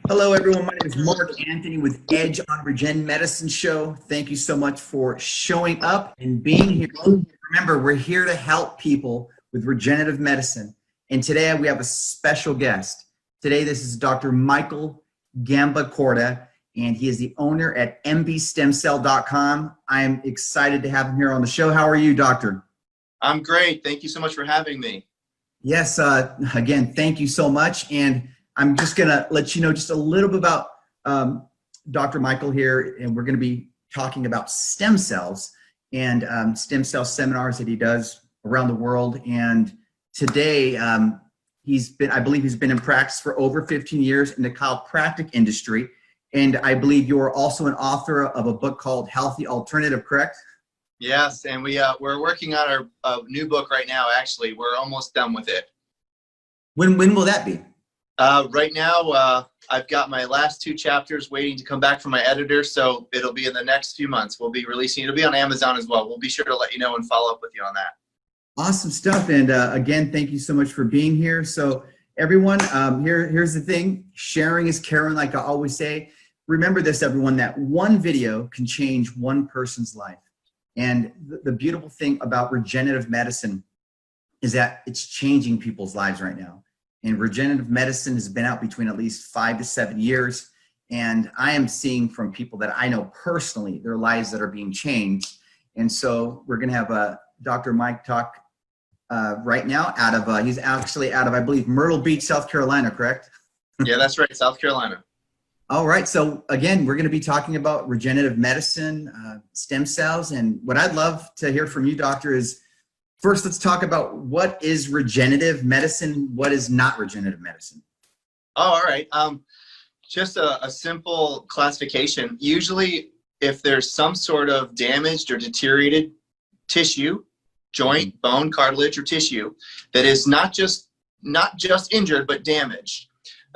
Hello, everyone. My name is Mark Anthony with Edge on Regen Medicine Show. Thank you so much for showing up and being here. Remember, we're here to help people with regenerative medicine. And today we have a special guest. Today, this is Dr. Michael Gambacorta, and he is the owner at mbstemcell.com. I am excited to have him here on the show. How are you, doctor? I'm great. Thank you so much for having me. Yes, again, thank you so much. And I'm just going to let you know just a little bit about Dr. Michael here, and we're going to be talking about stem cells and stem cell seminars that he does around the world. And today, I believe he's been in practice for over 15 years in the chiropractic industry. And I believe you're also an author of a book called Healthy Alternative, correct? Yes, and we're working on our new book right now. Actually, we're almost done with it. When will that be? Right now, I've got my last 2 chapters waiting to come back from my editor, so it'll be in the next few months. We'll be releasing. It'll be on Amazon as well. We'll be sure to let you know and follow up with you on that. Awesome stuff. And again, thank you so much for being here. So everyone, here's the thing. Sharing is caring, like I always say. Remember this, everyone, that one video can change one person's life. And the beautiful thing about regenerative medicine is that it's changing people's lives right now. And regenerative medicine has been out between at least 5 to 7 years. And I am seeing from people that I know personally, their lives that are being changed. And so we're going to have Dr. Mike talk right now he's actually out of, I believe, Myrtle Beach, South Carolina, correct? Yeah, that's right. South Carolina. All right. So again, we're going to be talking about regenerative medicine, stem cells. And what I'd love to hear from you, doctor, is first, let's talk about what is regenerative medicine, what is not regenerative medicine. Oh, all right. Just a simple classification. Usually, if there's some sort of damaged or deteriorated tissue, joint, bone, cartilage, or tissue that is not just injured but damaged,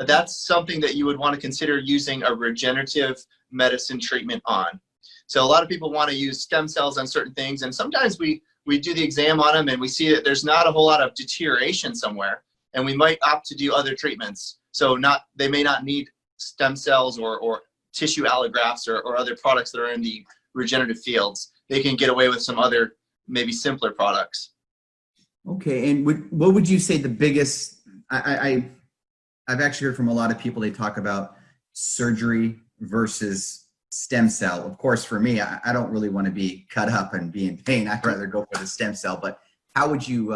that's something that you would want to consider using a regenerative medicine treatment on. So a lot of people want to use stem cells on certain things, and sometimes we do the exam on them and we see that there's not a whole lot of deterioration somewhere, and we might opt to do other treatments. So they may not need stem cells or tissue allografts or other products that are in the regenerative fields. They can get away with some other, maybe simpler products. Okay, and what would you say the biggest, I've actually heard from a lot of people, they talk about surgery versus stem cell. Of course, for me, I don't really want to be cut up and be in pain. I'd rather go for the stem cell. But how would you?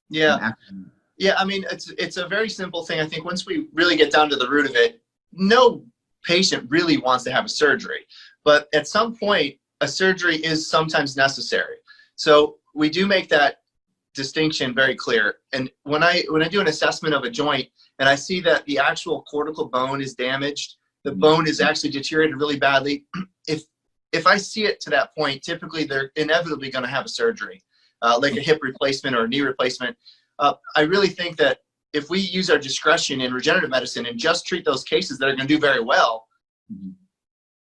Yeah, I mean, it's a very simple thing. I think once we really get down to the root of it, no patient really wants to have a surgery. But at some point, a surgery is sometimes necessary. So we do make that distinction very clear. And when I do an assessment of a joint and I see that the actual cortical bone is damaged, the bone is actually deteriorated really badly, if I see it to that point, typically they're inevitably going to have a surgery, like a hip replacement or a knee replacement. I really think that if we use our discretion in regenerative medicine and just treat those cases that are going to do very well,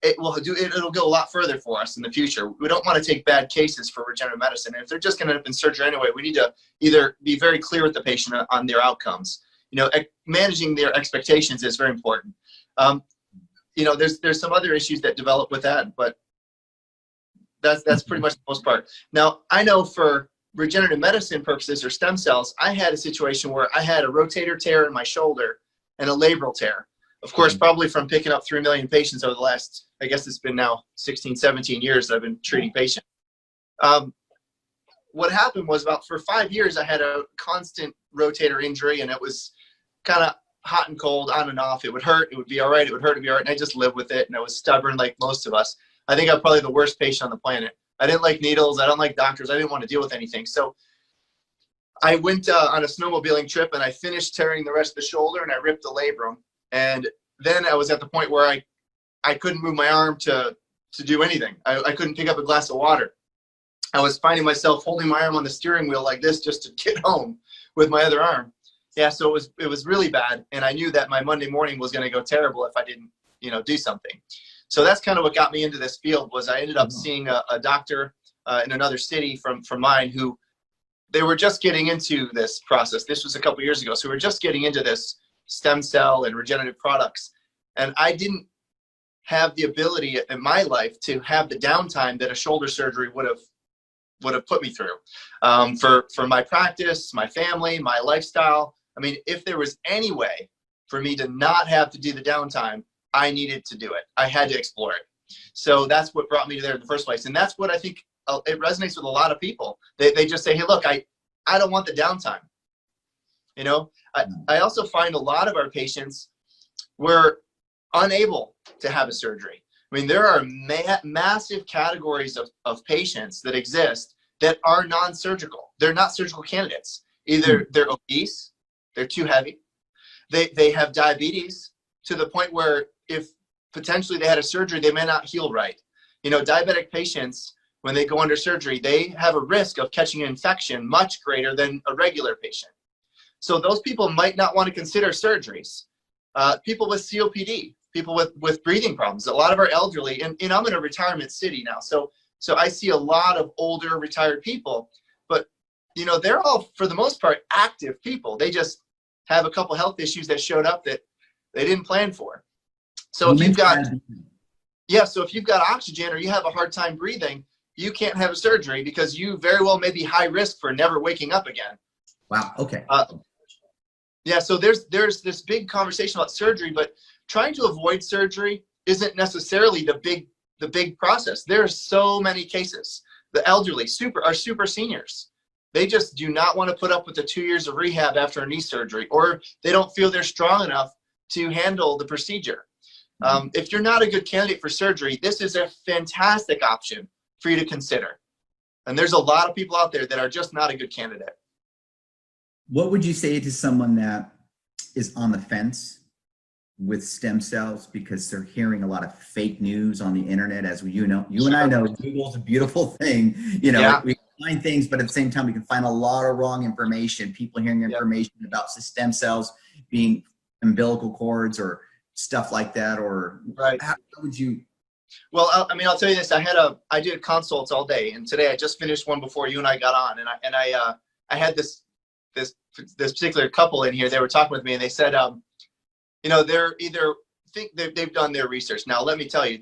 it'll go a lot further for us in the future. We don't want to take bad cases for regenerative medicine. And if they're just going to end up in surgery anyway, we need to either be very clear with the patient on their outcomes. Managing their expectations is very important. There's some other issues that develop with that, but that's pretty much the most part. Now, I know for regenerative medicine purposes or stem cells, I had a situation where I had a rotator tear in my shoulder and a labral tear. of course, probably from picking up 3 million patients over the last, I guess it's been now 16, 17 years that I've been treating patients. What happened was for 5 years, I had a constant rotator injury, and it was kind of hot and cold, on and off. It would hurt, it would be all right, it would hurt, it would be all right, and I just lived with it, and I was stubborn like most of us. I think I'm probably the worst patient on the planet. I didn't like needles, I don't like doctors, I didn't want to deal with anything. So I went on a snowmobiling trip, and I finished tearing the rest of the shoulder, and I ripped the labrum. And then I was at the point where I couldn't move my arm to do anything. I couldn't pick up a glass of water. I was finding myself holding my arm on the steering wheel like this just to get home with my other arm. Yeah, so it was really bad, and I knew that my Monday morning was going to go terrible if I didn't, do something. So that's kind of what got me into this field. Was I ended up seeing a doctor in another city from mine, who they were just getting into this process. This was a couple years ago, so we're just getting into this stem cell and regenerative products, and I didn't have the ability in my life to have the downtime that a shoulder surgery would have put me through, for my practice, my family, my lifestyle. I mean, if there was any way for me to not have to do the downtime, I needed to do it. I had to explore it. So that's what brought me to there in the first place. And that's what I think it resonates with a lot of people. They just say, hey, look, I don't want the downtime. I also find a lot of our patients were unable to have a surgery. I mean, there are massive categories of patients that exist that are non-surgical. They're not surgical candidates. Either they're obese, they're too heavy, they have diabetes to the point where if potentially they had a surgery, they may not heal right. Diabetic patients, when they go under surgery, they have a risk of catching an infection much greater than a regular patient. So those people might not want to consider surgeries. People with COPD, people with breathing problems, a lot of our elderly, and I'm in a retirement city now, so I see a lot of older retired people, but they're all, for the most part, active people. They just have a couple health issues that showed up that they didn't plan for. So if you've got oxygen, or you have a hard time breathing, you can't have a surgery because you very well may be high risk for never waking up again. Wow. Okay. Yeah. So there's this big conversation about surgery, but trying to avoid surgery isn't necessarily the big process. There are so many cases. The elderly are super seniors. They just do not want to put up with the 2 years of rehab after a knee surgery, or they don't feel they're strong enough to handle the procedure. If you're not a good candidate for surgery, this is a fantastic option for you to consider. And there's a lot of people out there that are just not a good candidate. What would you say to someone that is on the fence with stem cells because they're hearing a lot of fake news on the internet? As you and I know, Google's a beautiful thing. We find things, but at the same time, we can find a lot of wrong information. People hearing information about stem cells being umbilical cords or stuff like that, or how would you? Well, I'll tell you this. I did consults all day, and today I just finished one before you and I got on, and I had this particular couple in here. They were talking with me, and they said, they're either think they've done their research. Now, let me tell you,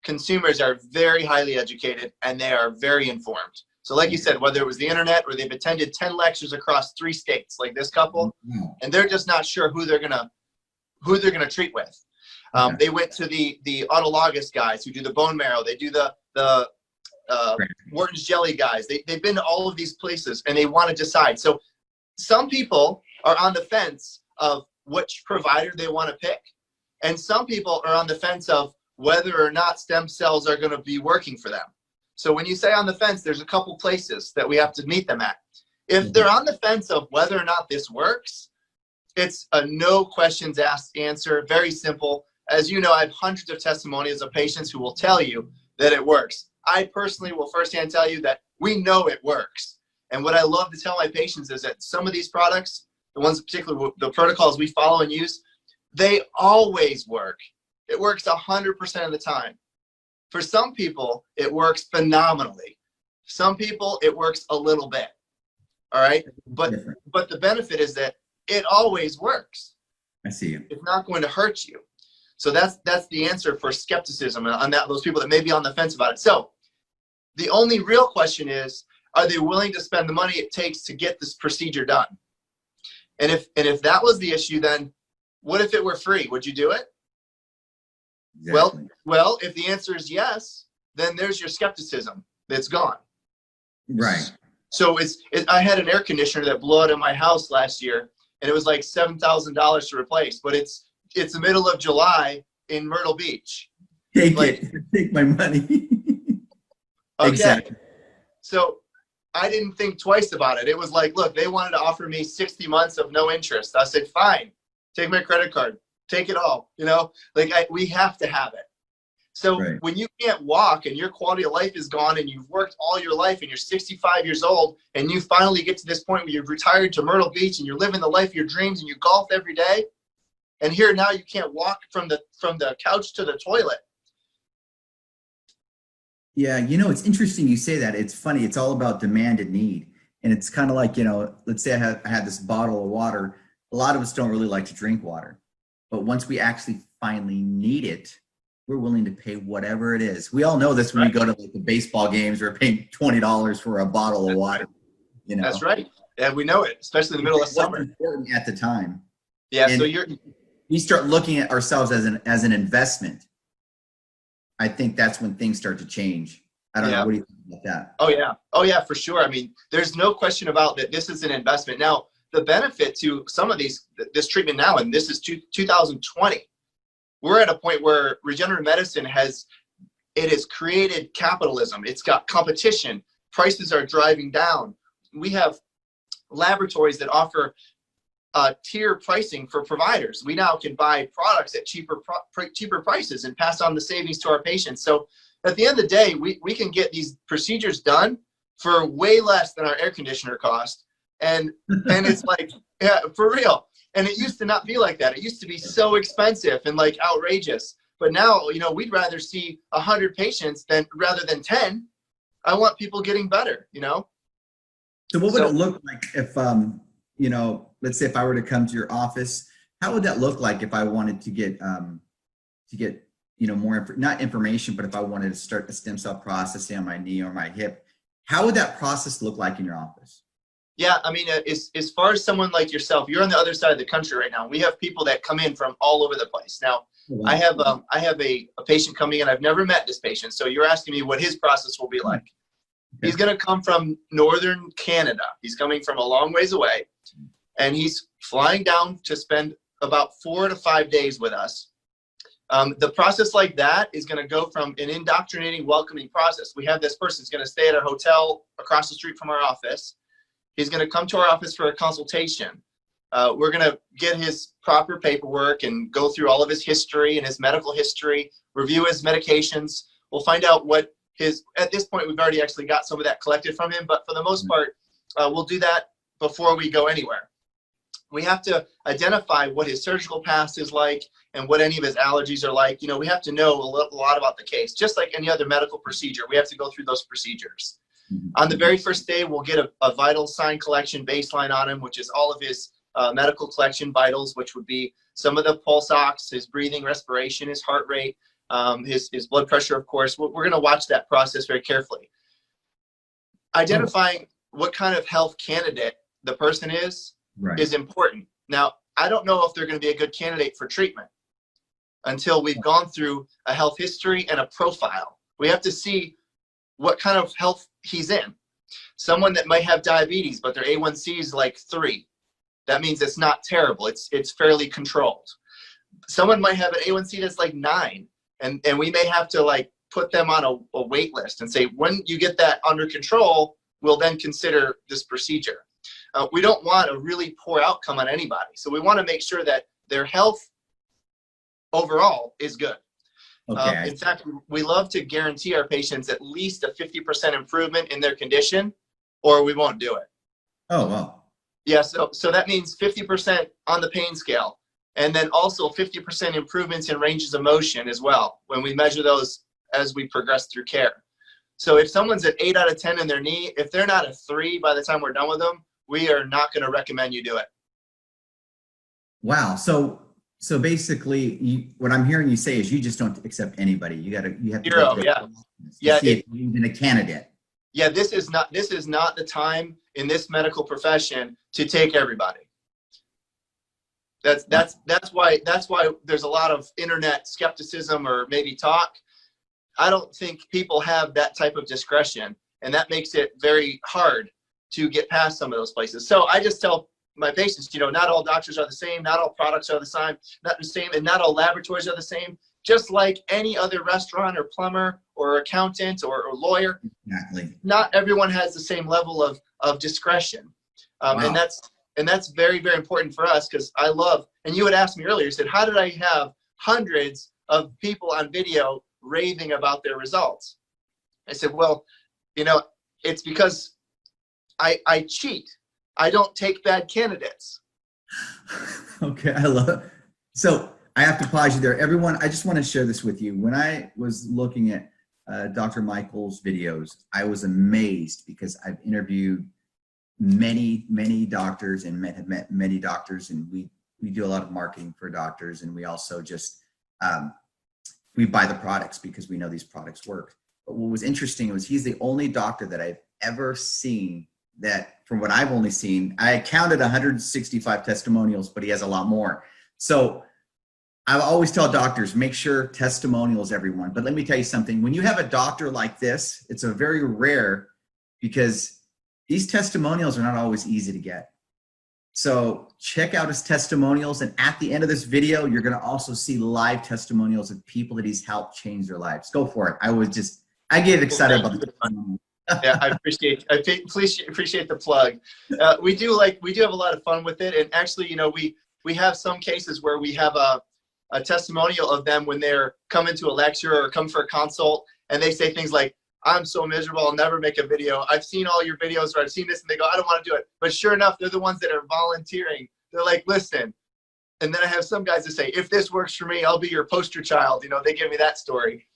consumers are very highly educated, and they are very informed. So like you said, whether it was the internet or they've attended 10 lectures across 3 states, like this couple, and they're just not sure who they're gonna treat with. They went to the autologous guys who do the bone marrow. They do the Wharton's jelly guys. They've been to all of these places, and they want to decide. So some people are on the fence of which provider they want to pick, and some people are on the fence of whether or not stem cells are going to be working for them. So when you say on the fence, there's a couple places that we have to meet them at. If they're on the fence of whether or not this works, it's a no questions asked answer. Very simple. As you know, I have hundreds of testimonials of patients who will tell you that it works. I personally will firsthand tell you that we know it works. And what I love to tell my patients is that some of these products, the ones in particular, the protocols we follow and use, they always work. It works 100% of the time. For some people, it works phenomenally. Some people, it works a little bit. All right. But the benefit is that it always works. I see you. It's not going to hurt you. So that's the answer for skepticism on those people that may be on the fence about it. So the only real question is, are they willing to spend the money it takes to get this procedure done? And if that was the issue, then What if it were free? Would you do it? Exactly. Well, if the answer is yes, then there's your skepticism that's gone. Right. So I had an air conditioner that blew out in my house last year, and it was like $7,000 to replace. But it's the middle of July in Myrtle Beach. Take it. Take my money. Okay. Exactly. So I didn't think twice about it. It was like, look, they wanted to offer me 60 months of no interest. I said, fine, take my credit card, take it all. You know, like we have to have it. So Right. when you can't walk and your quality of life is gone and you've worked all your life and you're 65 years old and you finally get to this point where you've retired to Myrtle Beach and you're living the life of your dreams and you golf every day, and here now you can't walk from the couch to the toilet. Yeah, it's interesting you say that. It's funny. It's all about demand and need. And it's kind of like, let's say I had this bottle of water. A lot of us don't really like to drink water. But once we actually finally need it, we're willing to pay whatever it is. We all know this when we go to the baseball games. We're paying $20 for a bottle of water. That's right. Yeah, we know it, especially in the middle of summer. It's important at the time. Yeah, and so we start looking at ourselves as an investment. I think that's when things start to change. I don't know. What do you think about that? Oh yeah, for sure. I mean, there's no question about that. This is an investment. Now, the benefit to some of this treatment now, and this is 2020, we're at a point where regenerative medicine has created capitalism. It's got competition. Prices are driving down. We have laboratories that offer tier pricing for providers. We now can buy products at cheaper prices and pass on the savings to our patients. So at the end of the day, we can get these procedures done for way less than our air conditioner cost. And it's like, yeah, for real. And it used to not be like that. It used to be so expensive and like outrageous. But now, we'd rather see 100 patients rather than 10. I want people getting better, So what would it look like if, let's say if I were to come to your office, how would that look like if I wanted to get more, not information, but if I wanted to start a stem cell process on my knee or my hip, how would that process look like in your office? Yeah, I mean, as far as someone like yourself, you're on the other side of the country right now. We have people that come in from all over the place. Now, I have a patient coming in. I've never met this patient, so you're asking me what his process will be like. Okay. He's going to come from northern Canada. He's coming from a long ways away, and he's flying down to spend about 4 to 5 days with us. The process like that is going to go from an indoctrinating, welcoming process. We have this person who's going to stay at a hotel across the street from our office. He's going to come to our office for a consultation. We're going to get his proper paperwork and go through all of his history and his medical history, review his medications. We'll find out what at this point, we've already actually got some of that collected from him, but for the most part, we'll do that before we go anywhere. We have to identify what his surgical past is like and what any of his allergies are like. We have to know a lot about the case. Just like any other medical procedure, we have to go through those procedures. On the very first day, we'll get a vital sign collection baseline on him, which is all of his medical collection vitals, which would be some of the pulse ox, his breathing, respiration, his heart rate, his blood pressure, of course. We're going to watch that process very carefully. Identifying what kind of health candidate the person is important. Now, I don't know if they're going to be a good candidate for treatment until we've gone through a health history and a profile. We have to see what kind of health he's in. Someone that might have diabetes, but their A1C is like 3. That means it's not terrible. It's fairly controlled. Someone might have an A1C that's like 9, and we may have to put them on a wait list and say, when you get that under control, we'll then consider this procedure. We don't want a really poor outcome on anybody. So we want to make sure that their health overall is good. Okay. In fact, we love to guarantee our patients at least a 50% improvement in their condition, or we won't do it. Oh, wow. Yeah, so that means 50% on the pain scale, and then also 50% improvements in ranges of motion as well when we measure those as we progress through care. So if someone's at 8 out of 10 in their knee, if they're not a 3 by the time we're done with them, we are not going to recommend you do it. Wow. So basically, what I'm hearing you say is you just don't accept anybody. You have to Zero, see if you're even a candidate. Yeah, this is not the time in this medical profession to take everybody. That's why there's a lot of internet skepticism or maybe talk. I don't think people have that type of discretion, and that makes it very hard to get past some of those places. So I just tell my patients, you know, not all doctors are the same, not all products are the same, and not all laboratories are the same. Just like any other restaurant or plumber or accountant or lawyer, Exactly. not everyone has the same level of discretion. Wow. And that's very, very important for us, because I love, and you had asked me earlier, you said, how did I have hundreds of people on video raving about their results? I said, well, you know, it's because I cheat. I don't take bad candidates. Okay, I love it. So I have to pause you there. Everyone, I just want to share this with you. When I was looking at Dr. Michael's videos, I was amazed because I've interviewed many doctors and have met many doctors, and we do a lot of marketing for doctors, and we also just we buy the products because we know these products work. But what was interesting was he's the only doctor that I've ever seen that, from what I've only seen, I counted 165 testimonials, but he has a lot more. So I always tell doctors, make sure testimonials, everyone. But let me tell you something. When you have a doctor like this, it's a very rare, because these testimonials are not always easy to get. So check out his testimonials. And at the end of this video, you're going to also see live testimonials of people that he's helped change their lives. Go for it. I get excited about the testimonial. Yeah, I appreciate the plug. We do have a lot of fun with it. And actually, you know, we have some cases where we have a testimonial of them when they're coming to a lecture or come for a consult, and they say things like, I'm so miserable, I'll never make a video. I've seen all your videos, or I've seen this, and they go, I don't want to do it. But sure enough, they're the ones that are volunteering. They're like, listen. And then I have some guys that say, if this works for me, I'll be your poster child. You know, they give me that story.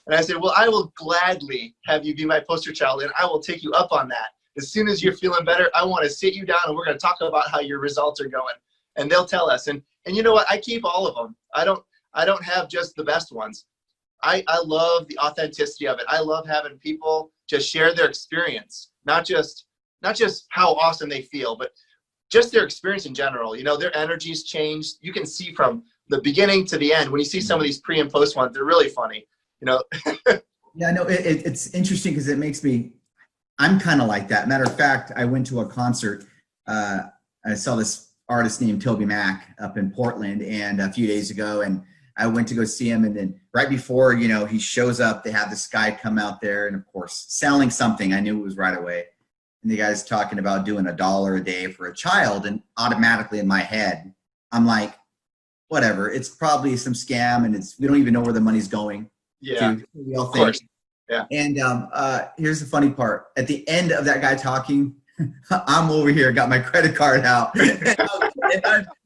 And I said, well, I will gladly have you be my poster child, and I will take you up on that. As soon as you're feeling better, I want to sit you down, and we're going to talk about how your results are going. And they'll tell us. And you know what? I keep all of them. I don't have just the best ones. I love the authenticity of it. I love having people just share their experience, not just how awesome they feel, but just their experience in general. You know, their energy's changed. You can see from the beginning to the end. When you see some of these pre and post ones, they're really funny. You know. Yeah, no, it's interesting because it makes me. I'm kind of like that. Matter of fact, I went to a concert. I saw this artist named Toby Mac up in Portland, and a few days ago, and I went to go see him, and then right before, you know, he shows up, they have this guy come out there, and of course, selling something. I knew it was right away. And the guy's talking about doing $1 a day for a child, and automatically in my head, I'm like, whatever. It's probably some scam, and we don't even know where the money's going. Yeah, we all of course. Yeah. And here's the funny part. At the end of that guy talking, I'm over here, got my credit card out.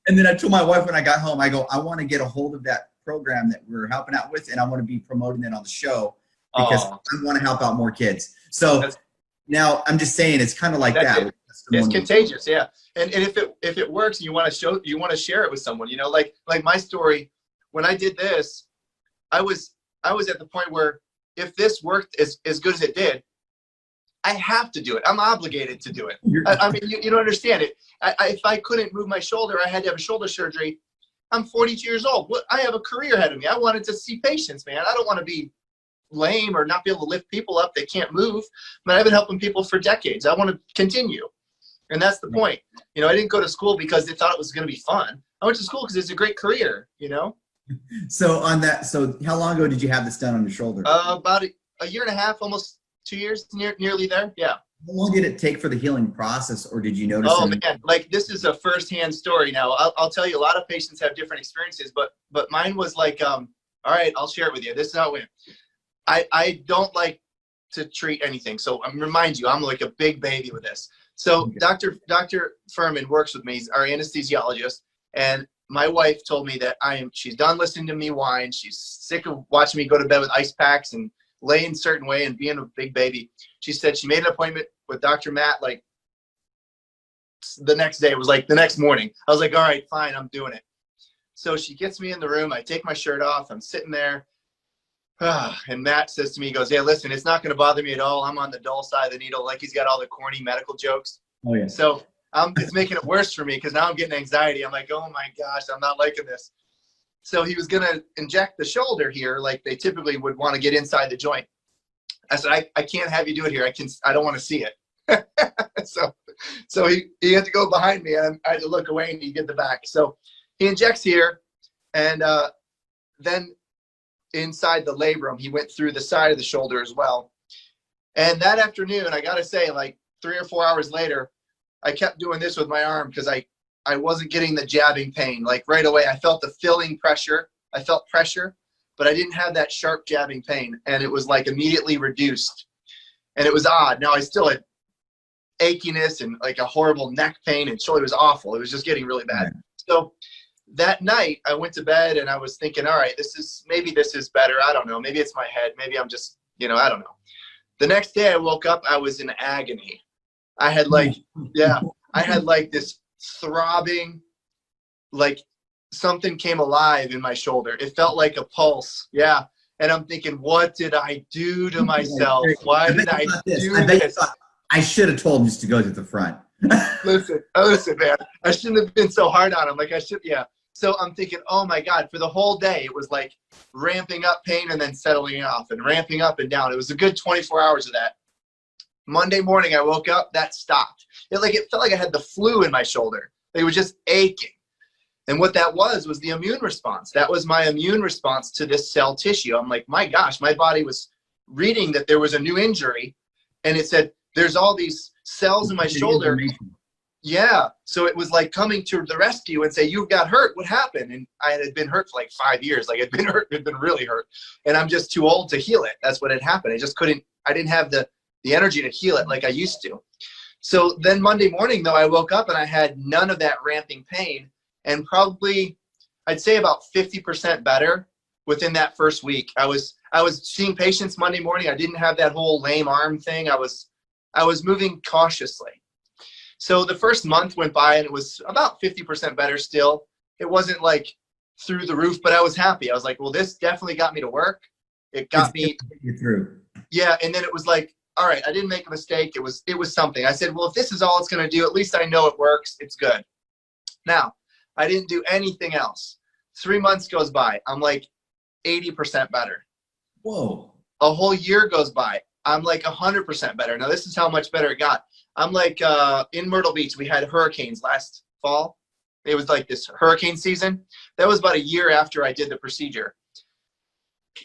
And then I told my wife when I got home, I go, I want to get a hold of that program that we're helping out with, and I want to be promoting it on the show because I want to help out more kids. So now I'm just saying, it's kind of like that. It's contagious, yeah. And if it works, and you want to share it with someone, you know, like my story. When I did this, I was at the point where if this worked as good as it did, I have to do it. I'm obligated to do it. I mean, you don't understand it. If I couldn't move my shoulder, I had to have a shoulder surgery. I'm 42 years old. I have a career ahead of me. I wanted to see patients, man. I don't want to be lame or not be able to lift people up that can't move. But I've been helping people for decades. I want to continue. And that's the point. You know, I didn't go to school because they thought it was going to be fun. I went to school because it's a great career, you know? So how long ago did you have this done on your shoulder? About a year and a half, almost 2 years, nearly there. Yeah. How long did it take for the healing process, or did you notice? Oh man, like this is a firsthand story. Now I'll tell you, a lot of patients have different experiences, but mine was like, all right, I'll share it with you. This is how it went. I don't like to treat anything. So I'm remind you, I'm like a big baby with this. So okay. Dr. Furman works with me. He's our anesthesiologist. And my wife told me that she's done listening to me whine. She's sick of watching me go to bed with ice packs and lay in a certain way and being a big baby. She said she made an appointment with Dr. Matt like the next day. It was like the next morning. I was like, all right, fine, I'm doing it. So she gets me in the room. I take my shirt off. I'm sitting there. And Matt says to me, he goes, yeah, listen, it's not going to bother me at all. I'm on the dull side of the needle. Like he's got all the corny medical jokes. Oh, yeah. So It's making it worse for me because now I'm getting anxiety. I'm like, oh my gosh, I'm not liking this. So he was going to inject the shoulder here like they typically would want to get inside the joint. I said, I can't have you do it here. I don't want to see it. so he had to go behind me, and I had to look away, and he did the back. So he injects here, and then inside the labrum, he went through the side of the shoulder as well. And that afternoon, I got to say, like 3 or 4 hours later, I kept doing this with my arm because I wasn't getting the jabbing pain. Like right away, I felt the filling pressure. I felt pressure, but I didn't have that sharp jabbing pain. And it was like immediately reduced. And it was odd. Now I still had achiness and like a horrible neck pain and shoulder. It was awful. It was just getting really bad. So that night I went to bed and I was thinking, all right, maybe this is better. I don't know. Maybe it's my head. Maybe I'm just, I don't know. The next day I woke up, I was in agony. I had like this throbbing, like something came alive in my shoulder. It felt like a pulse. Yeah. And I'm thinking, what did I do to myself? Why did I do this? I should have told him just to go to the front. Listen, man. I shouldn't have been so hard on him. Like I should, yeah. So I'm thinking, oh my God, for the whole day, it was like ramping up pain and then settling off and ramping up and down. It was a good 24 hours of that. Monday morning, I woke up, that stopped. It felt like I had the flu in my shoulder. It was just aching. And what that was the immune response. That was my immune response to this cell tissue. I'm like, my gosh, my body was reading that there was a new injury. And it said, there's all these cells in my shoulder. Yeah. So it was like coming to the rescue and say, you got hurt. What happened? And I had been hurt for like 5 years. Like I'd been hurt, had been really hurt. And I'm just too old to heal it. That's what had happened. I didn't have the energy to heal it like I used to. So then Monday morning, though, I woke up and I had none of that ramping pain, and probably I'd say about 50% better within that first week. I was seeing patients Monday morning. I didn't have that whole lame arm thing. I was moving cautiously. So the first month went by and it was about 50% better still. It wasn't like through the roof, but I was happy. I was like, well, this definitely got me to work. It got me through. Yeah. And then it was like, all right, I didn't make a mistake. It was something. I said, well, if this is all it's going to do, at least I know it works. It's good. Now, I didn't do anything else. 3 months goes by. I'm like 80% better. Whoa. A whole year goes by. I'm like 100% better. Now, this is how much better it got. I'm like in Myrtle Beach, we had hurricanes last fall. It was like this hurricane season. That was about a year after I did the procedure.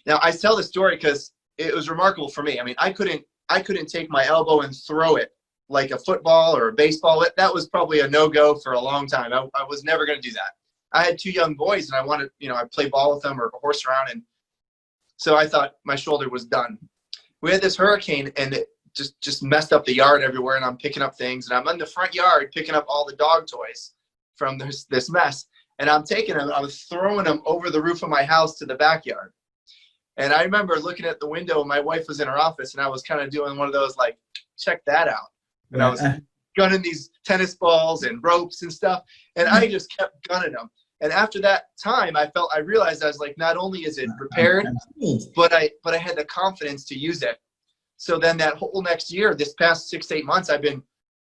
Now, I tell the story because it was remarkable for me. I mean, I couldn't take my elbow and throw it like a football or a baseball. That was probably a no-go for a long time. I was never going to do that. I had 2 young boys and I wanted, I play ball with them or horse around. And so I thought my shoulder was done. We had this hurricane and it just messed up the yard everywhere. And I'm picking up things and I'm in the front yard picking up all the dog toys from this mess. And I'm taking them, I was throwing them over the roof of my house to the backyard. And I remember looking at the window, my wife was in her office and I was kind of doing one of those, like, check that out. And I was gunning these tennis balls and ropes and stuff. And I just kept gunning them. And after that time, I realized I was like, not only is it repaired, but I had the confidence to use it. So then that whole next year, this past 6 to 8 months, I've been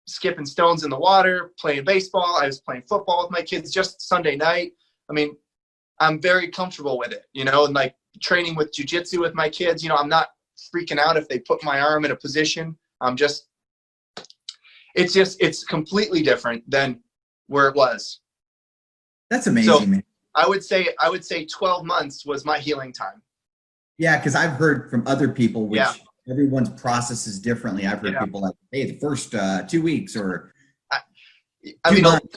skipping stones in the water, playing baseball. I was playing football with my kids just Sunday night. I mean, I'm very comfortable with it, and like training with jujitsu with my kids, I'm not freaking out if they put my arm in a position. It's completely different than where it was. That's amazing, so man. I would say 12 months was my healing time. Yeah, because I've heard from other people, which everyone's process is differently. I've heard people like, hey, the first 2 weeks or I mean, months.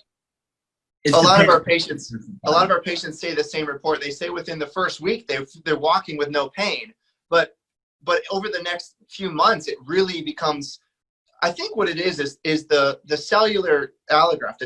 A lot of our patients say the same report. They say within the first week they're walking with no pain, but over the next few months it really becomes. I think what it is the cellular allograft,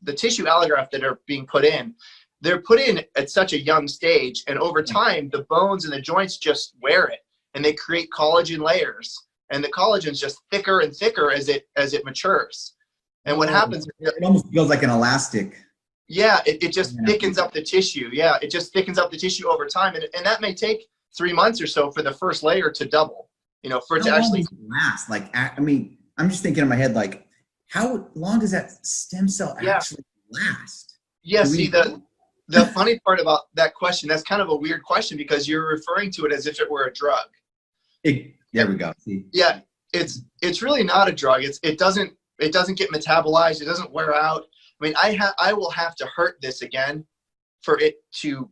the tissue allograft that are being put in. They're put in at such a young stage, and over time the bones and the joints just wear it, and they create collagen layers, and the collagen's just thicker and thicker as it matures. And what happens? It almost feels like an elastic. Yeah, it just thickens up the tissue. Yeah, it just thickens up the tissue over time, and that may take 3 months or so for the first layer to double. For it to actually last. Like, I mean, I'm just thinking in my head, like, how long does that stem cell actually last? Yeah, see, the funny part about that question, that's kind of a weird question because you're referring to it as if it were a drug. There we go. See? Yeah, it's really not a drug. It doesn't get metabolized. It doesn't wear out. I mean, I will have to hurt this again for it to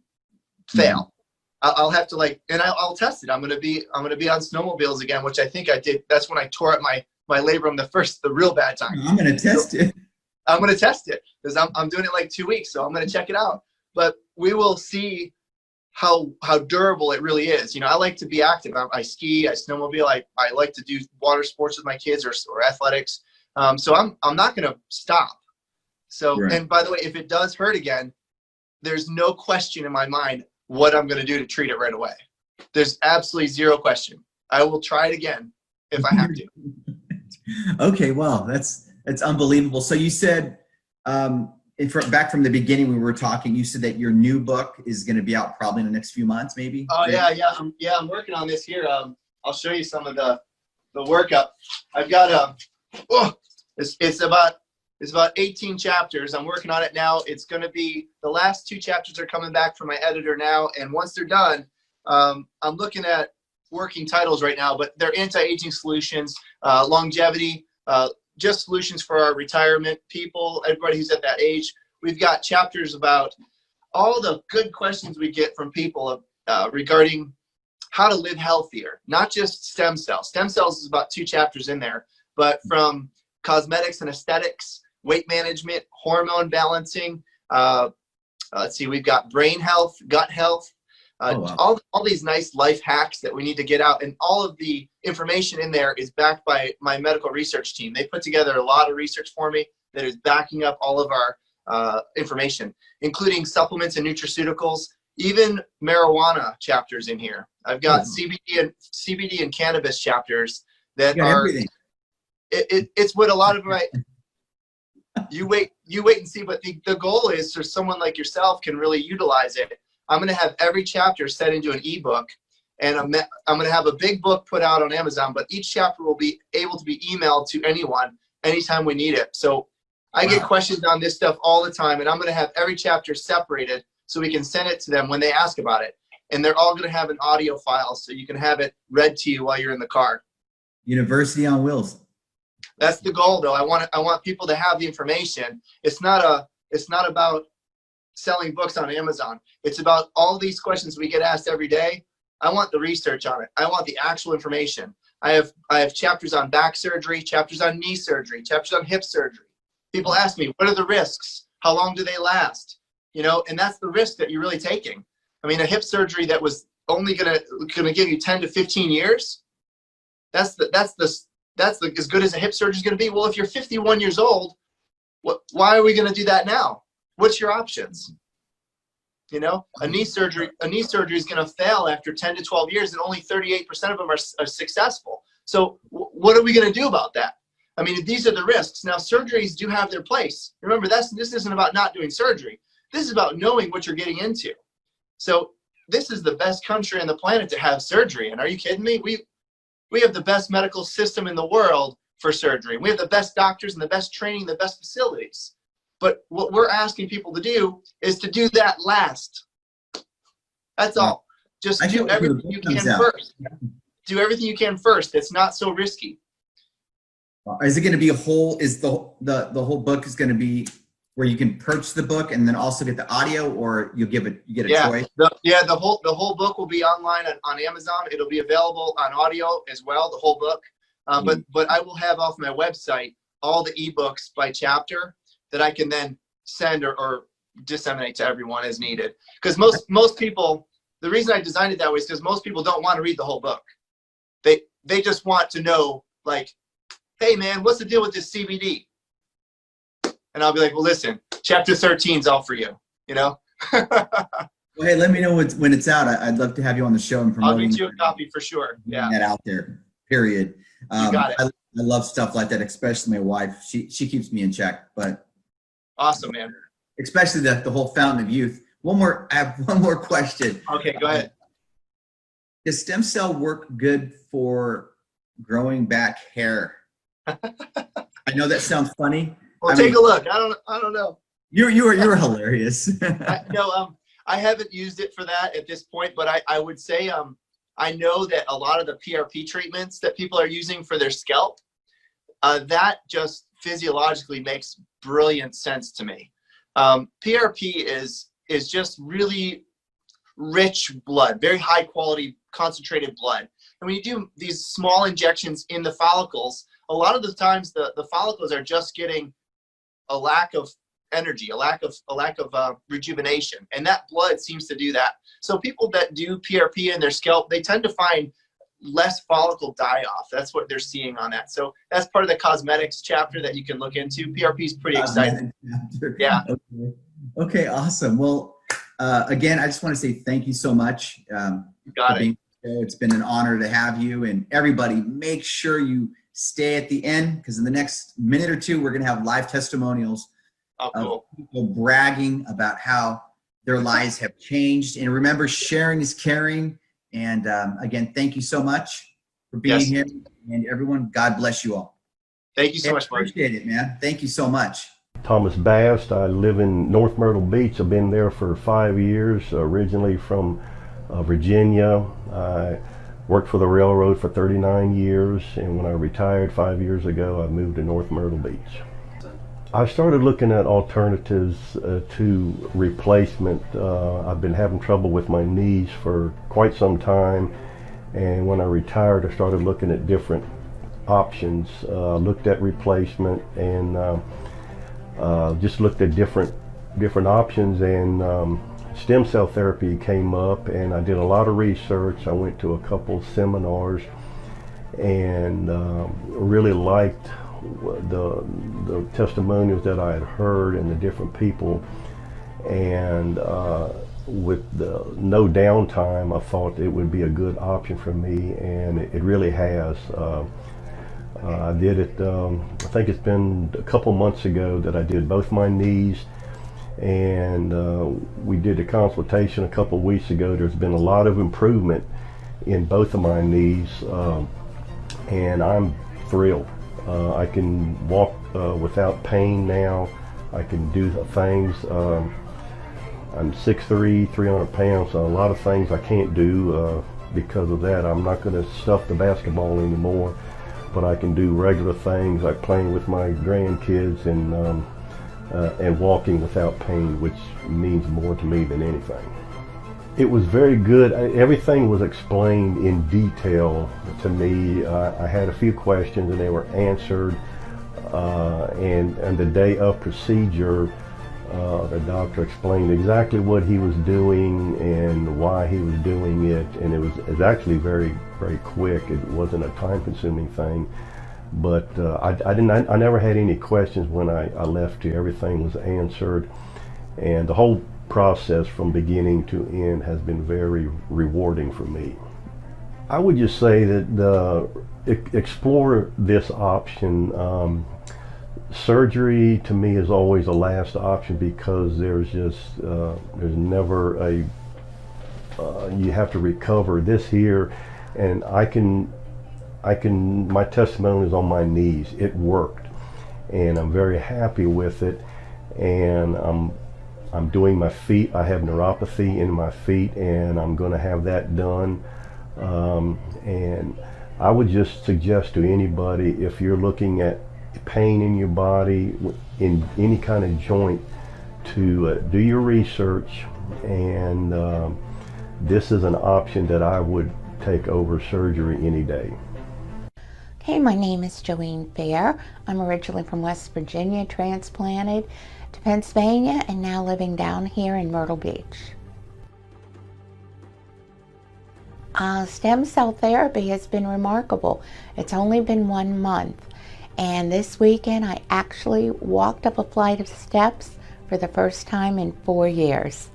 fail. I'll have to and I'll test it. I'm gonna be on snowmobiles again, which I think I did. That's when I tore up my labrum the real bad time. I'm gonna test it. I'm gonna test it because I'm doing it like 2 weeks, so I'm gonna check it out. But we will see how durable it really is. You know, I like to be active. I ski, I snowmobile. I like to do water sports with my kids or athletics. So I'm not gonna stop. So, right. And by the way, if it does hurt again, there's no question in my mind what I'm going to do to treat it right away. There's absolutely zero question. I will try it again if I have to. Okay, well, that's unbelievable. So you said, back from the beginning when we were talking, you said that your new book is going to be out probably in the next few months, maybe? Oh, yeah. I'm working on this here. I'll show you some of the workup. I've got it's about 18 chapters. I'm working on it now. It's going to be, the last 2 chapters are coming back from my editor now. And once they're done, I'm looking at working titles right now, but they're anti-aging solutions, longevity, just solutions for our retirement people, everybody who's at that age. We've got chapters about all the good questions we get from people regarding how to live healthier, not just stem cells. Stem cells is about 2 chapters in there, but from cosmetics and aesthetics, weight management, hormone balancing. Let's see, we've got brain health, gut health, all these nice life hacks that we need to get out. And all of the information in there is backed by my medical research team. They put together a lot of research for me that is backing up all of our information, including supplements and nutraceuticals, even marijuana chapters in here. I've got CBD and cannabis chapters that are everything. It's what a lot of my you wait and see, but the goal is for someone like yourself can really utilize it. I'm going to have every chapter set into an ebook, and I'm going to have a big book put out on Amazon, but each chapter will be able to be emailed to anyone anytime we need it. So I get questions on this stuff all the time, and I'm going to have every chapter separated so we can send it to them when they ask about it. And they're all going to have an audio file so you can have it read to you while you're in the car. University on wheels. That's the goal, though. I want people to have the information. It's not about selling books on Amazon. It's about all these questions we get asked every day. I want the research on it. I want the actual information. I have chapters on back surgery, chapters on knee surgery, chapters on hip surgery. People ask me, what are the risks? How long do they last? You know, and that's the risk that you're really taking. I mean, a hip surgery that was only gonna give you 10 to 15 years. That's as good as a hip surgery is going to be. Well, if you're 51 years old, why are we going to do that now? What's your options? You know, a knee surgery is going to fail after 10 to 12 years, and only 38% of them are successful. So what are we going to do about that? I mean, these are the risks. Now, surgeries do have their place. Remember, this isn't about not doing surgery. This is about knowing what you're getting into. So this is the best country on the planet to have surgery. And are you kidding me? We have the best medical system in the world for surgery. We have the best doctors and the best training, the best facilities. But what we're asking people to do is to do that last. That's all. Just do everything you can first. Do everything you can first. It's not so risky. Is it going to be a whole? Is the whole book is going to be where you can purchase the book and then also get the audio, or you get a choice? The whole book will be online on Amazon. It'll be available on audio as well, the whole book. But I will have off my website all the ebooks by chapter that I can then send or disseminate to everyone as needed. Because most people, the reason I designed it that way is because most people don't want to read the whole book. They just want to know, like, hey man, what's the deal with this CBD? And I'll be like, well, listen, chapter 13 is all for you, you know? Well, hey, let me know when it's out. I'd love to have you on the show and promoting. I'll get you a copy for sure. Yeah. That out there, period. You got it. I love stuff like that, especially my wife. She keeps me in check. But awesome, man. Especially the whole fountain of youth. I have one more question. Okay, go ahead. Does stem cell work good for growing back hair? I know that sounds funny. Well, I take mean, a look. I don't know. you're hilarious. I haven't used it for that at this point, but I would say I know that a lot of the PRP treatments that people are using for their scalp, that just physiologically makes brilliant sense to me. PRP is just really rich blood, very high quality concentrated blood. And when you do these small injections in the follicles, a lot of the times the follicles are just getting a lack of energy, a lack of rejuvenation, and that blood seems to do that. So people that do PRP in their scalp, they tend to find less follicle die off. That's what they're seeing on that. So that's part of the cosmetics chapter that you can look into. PRP is pretty exciting. Yeah. Okay, awesome. Well, again, I just want to say thank you so much. Got it. It's been an honor to have you, and everybody make sure you stay at the end, because in the next minute or two, we're going to have live testimonials of people bragging about how their lives have changed. And remember, sharing is caring. And again, thank you so much for being here. And everyone, God bless you all. Thank you so much, Mark. Appreciate it, man. Thank you so much. Thomas Bast. I live in North Myrtle Beach. I've been there for 5 years, originally from Virginia. I worked for the railroad for 39 years, and when I retired 5 years ago, I moved to North Myrtle Beach. I started looking at alternatives to replacement. I've been having trouble with my knees for quite some time, and when I retired, I started looking at different options. Looked at replacement and just looked at different options, and stem cell therapy came up, and I did a lot of research. I went to a couple seminars and really liked the testimonials that I had heard and the different people, and with the no downtime, I thought it would be a good option for me, and it really has. I did it, I think it's been a couple months ago that I did both my knees, and we did a consultation a couple weeks ago. There's been a lot of improvement in both of my knees, and I'm thrilled. I can walk without pain now. I can do things. I'm 6'3", 300 pounds, so a lot of things I can't do because of that. I'm not going to stuff the basketball anymore, but I can do regular things like playing with my grandkids and walking without pain, which means more to me than anything. It was very good. Everything was explained in detail to me. I had a few questions and they were answered. And the day of procedure, the doctor explained exactly what he was doing and why he was doing it. And it was actually very, very quick. It wasn't a time-consuming thing. But I never had any questions when I left here. Everything was answered, and the whole process from beginning to end has been very rewarding for me. I would just say that explore this option. Surgery to me is always a last option, because there's never a you have to recover this here, and my testimony is on my knees. It worked, and I'm very happy with it, and I'm doing my feet. I have neuropathy in my feet, and I'm going to have that done. And I would just suggest to anybody, if you're looking at pain in your body, in any kind of joint, to do your research, and this is an option that I would take over surgery any day. Hey, my name is Joanne Fair. I'm originally from West Virginia, transplanted to Pennsylvania, and now living down here in Myrtle Beach. Stem cell therapy has been remarkable. It's only been 1 month, and this weekend I actually walked up a flight of steps for the first time in 4 years.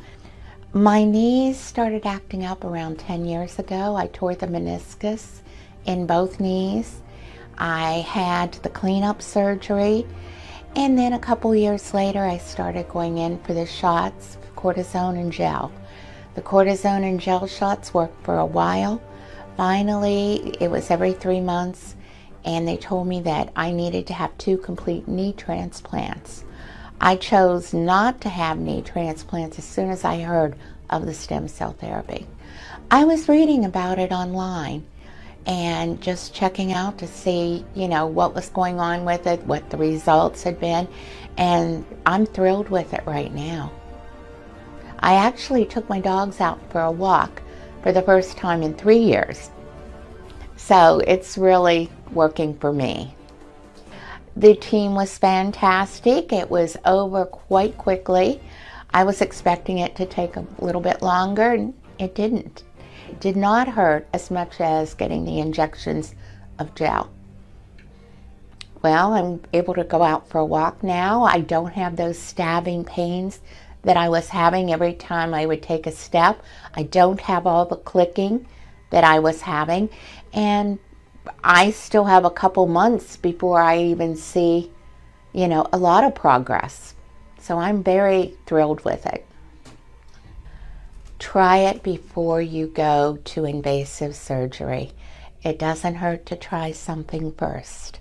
My knees started acting up around 10 years ago. I tore the meniscus in both knees. I had the cleanup surgery, and then a couple years later I started going in for the shots, cortisone and gel. The cortisone and gel shots worked for a while. Finally, it was every 3 months, and they told me that I needed to have 2 complete knee transplants. I chose not to have knee transplants as soon as I heard of the stem cell therapy. I was reading about it online and just checking out to see, what was going on with it, what the results had been, and I'm thrilled with it right now. I actually took my dogs out for a walk for the first time in 3 years. So it's really working for me. The team was fantastic. It was over quite quickly. I was expecting it to take a little bit longer, and it didn't. It did not hurt as much as getting the injections of gel. Well, I'm able to go out for a walk now. I don't have those stabbing pains that I was having every time I would take a step. I don't have all the clicking that I was having, and I still have a couple months before I even see, a lot of progress. So I'm very thrilled with it. Try it before you go to invasive surgery. It doesn't hurt to try something first.